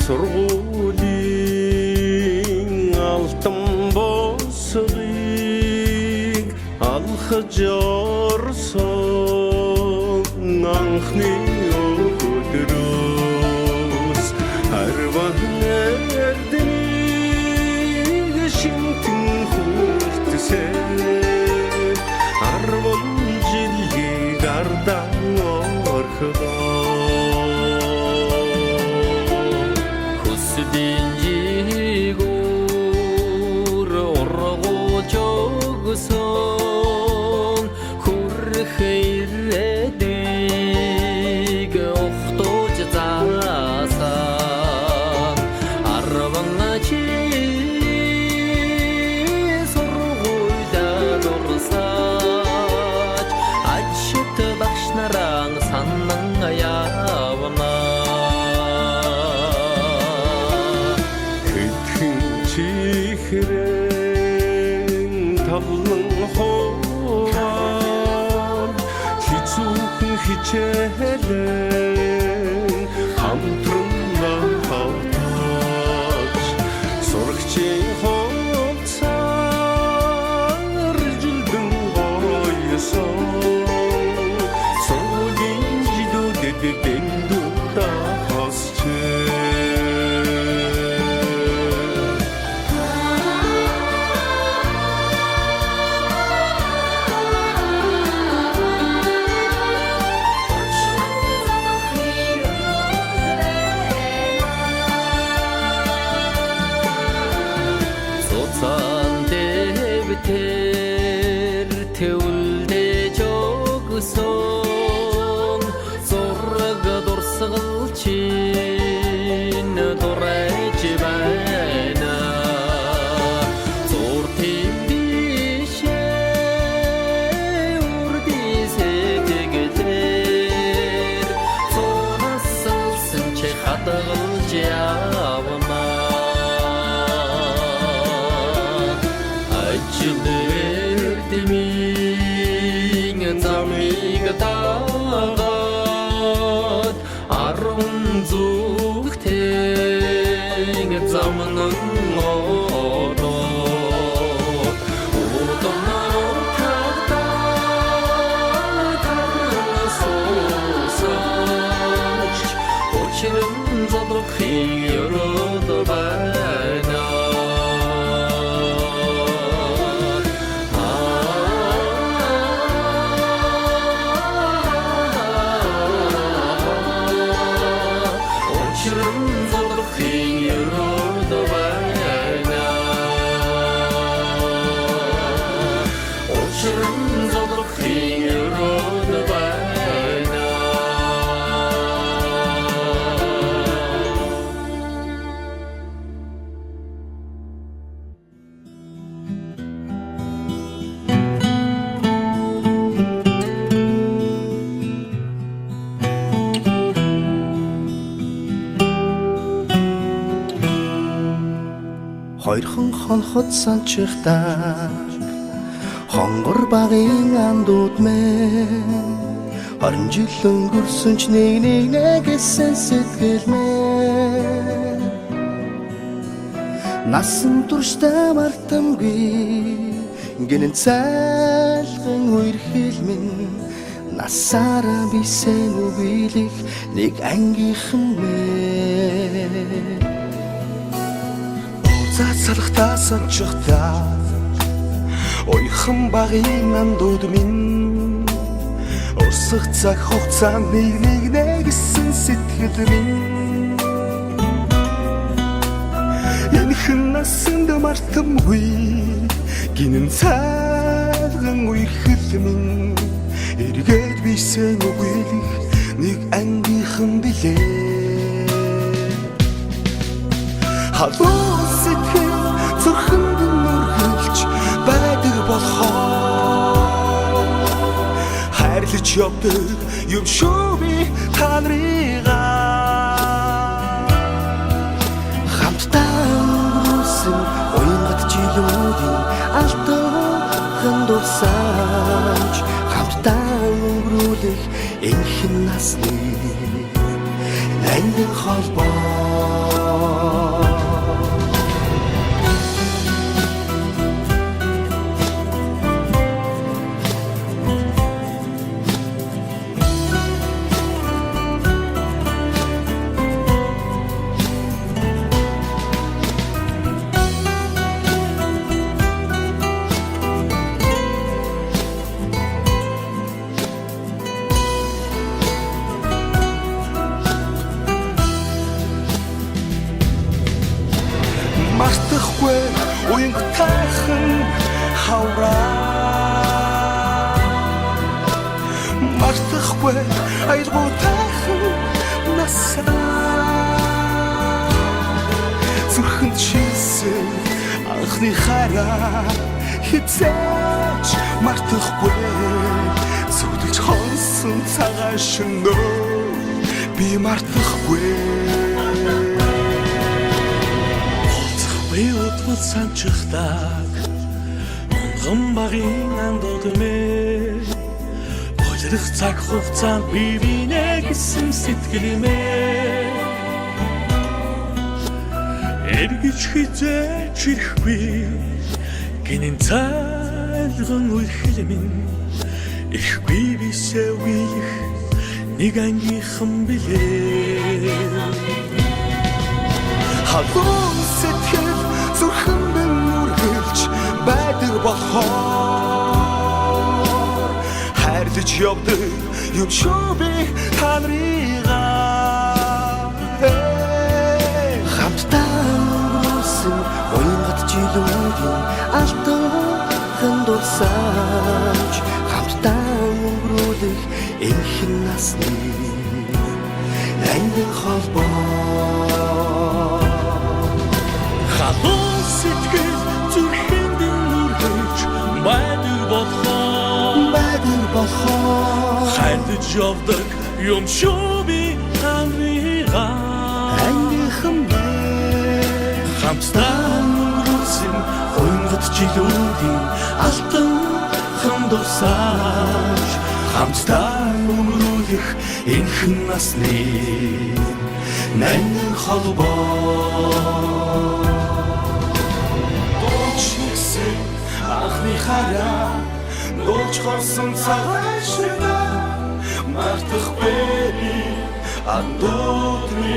сургуулийн алтан босгыг алхаж орсон анхны өдрөөс арван эрдэнэг шинтэн хүртсэн 10 жилийг ардаа орхидоо Dinjigur orgojoguson hurkhiredig ohtoj zaasan arvangachi surguyda dorsaj achit baxnarang sannan ayavna Хэрэн тавлан хоорон хизүүхэн хичээлэн хамтран хавтаж сурагчийн хоцаар жилдэн гоёсон сургуулийн жидүүдэд дэндүүртэ хасчээ Тэр тэвлдэ жогсон зураг дурсгалчин дурайж байна зур тийм бишээ үрдисээ тэгтэр зунасалсан чи хадгалж явна Erdeming zamig tagat arun zuhteng zamnan odo Utonar kagda karnasosach Ochirim zadrukhi yorodo bana Хоёрхан хонхот санчихтаа хонгор багын андууд мэн 20 жил өнгөрсөн ч нэг гэсэн сэтгэл мэн насан туршдаа мартамгүй гинэн цайлган үерхэл минь насаараа бисен үгийлэх нэг ангийнхан мэн Цацалхтаа санчихтаа ойхан багын андууд минь урсах цаг хугацаанд нэг нэгсэн сэтгэл минь энэхэн насанд мартамгүй гинэн цайлган үерхэл минь эргээд бисен үгийлэх нэг ангийнхан билээ Халуун сэтгэл зүрхэнд нүргэлж байдаг болохоор хайрлаж явдаг юм шүү би та нарыгаа хамтдаа өнгөрсөн уянгат жилүүдийн алтан дурсамж хамтдаа өнгөрүүлэх энэхэн насны ангин холбоо мартахгүй уянг тайхан хавраа мартахгүй аялгүй тайхан насаа зүрхэнд чийсэн анхны хараа хизээч мартахгүй зүудэлж хонсон цагаан шөнөө би мартахгүй би утвал санчхтаг онгон багын андуудмээ болирх цаг хугацаанд би бинэ гэсэн сэтгэлмээ эргэж хизээч ирэхгүй гинэн цайлган үхлэмэн ихгүй бисээ үеих нэг ангийнхан билээ халуун сэтгэл зүрхэнд нүргэлж байдаг болохоор хайрлаж явдаг юм шүү би та нарыгаа хамтдаа өнгөрсөн уянгат жилүүдийн алтан дурсамж хамтдаа өнгөрүүлэх энхэн насны ангин холбоо халуун сэтгэл зүрхэнд нүргэж байдаг болохоор хайрлаж явдаг юм шүү би таньгаа ангийнхан хамтдаа өнгөрүүлсэн уянгат жилүүдийн алтан дурсамж хамтдаа өнгөрүүлэх энхэн насны нандин холбоо дочигсэн анхны хараа дууч хорсон цагаан шөнөө мартахгүй андуутны